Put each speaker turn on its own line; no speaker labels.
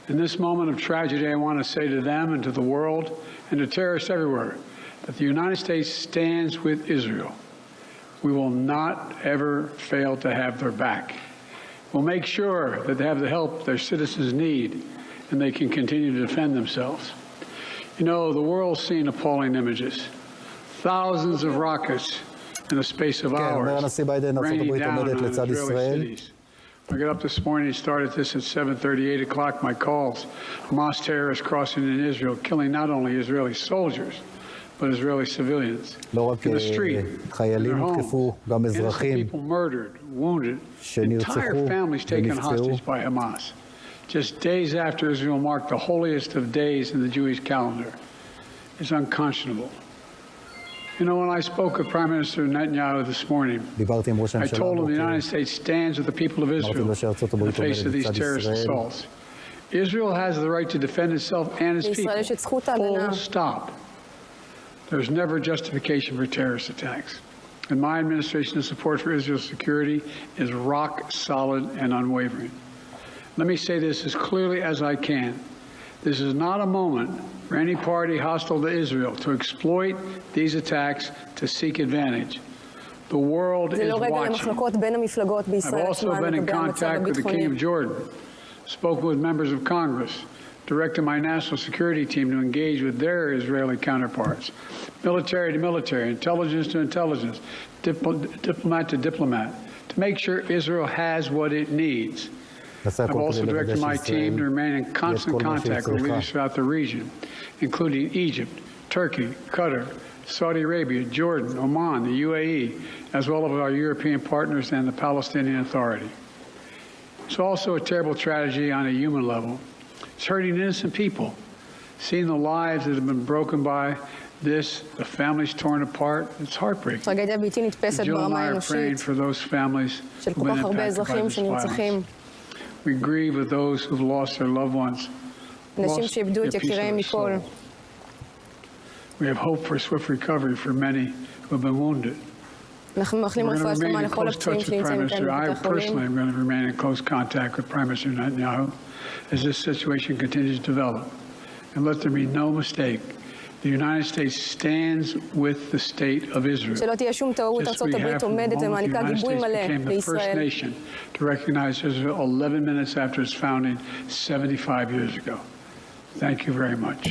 In this moment of tragedy, I want to say to them and to the world and to terrorists everywhere that the United States stands with Israel. We will not ever fail to have their back. We'll make sure that they have the help their citizens need and they can continue to defend themselves. You know, the world's seen appalling images. Thousands of rockets in the space of hours raining down on Israeli cities. I got up this morning and started this at 7:38 o'clock. My calls, Hamas terrorists crossing in Israel, killing not only Israeli soldiers, but Israeli civilians. In the street, in their home, innocent people murdered, wounded, entire families taken hostage by Hamas. Just days after Israel marked the holiest of days in the Jewish calendar. It's unconscionable. You know, when I spoke with Prime Minister Netanyahu this morning, I told him the United States stands with the people of Israel in the face of these terrorist assaults. Israel has the right to defend itself and its people. Full stop. There's never justification for terrorist attacks. And my administration's support for Israel's security is rock solid and unwavering. Let me say this as clearly as I can. This is not a moment for any party hostile to Israel to exploit these attacks to seek advantage. The world is watching. I've also been in contact with the King of Jordan, spoken with members of Congress, directed my national security team to engage with their Israeli counterparts, military to military, intelligence to intelligence, diplomat to diplomat, to make sure Israel has what it needs. I've also directed my team to remain in constant contact with leaders throughout the region, including Egypt, Turkey, Qatar, Saudi Arabia, Jordan, Oman, the UAE, as well as our European partners and the Palestinian Authority. It's also a terrible tragedy on a human level. It's hurting innocent people, seeing the lives that have been broken by this, the families torn apart. It's heartbreaking. Jill and I are praying for those families who've been impacted by this violence. We grieve with those who've lost their loved ones, lost their peace of soul. We have hope for swift recovery for many who have been wounded. We're going to remain in close touch with Prime Minister. I personally am going to remain in close contact with Prime Minister Netanyahu as this situation continues to develop. And let there be no mistake. The United States stands with the state of Israel. Just on behalf of the moment the United States became the first nation to recognize Israel 11 minutes after its founding 75 years ago. Thank you very much.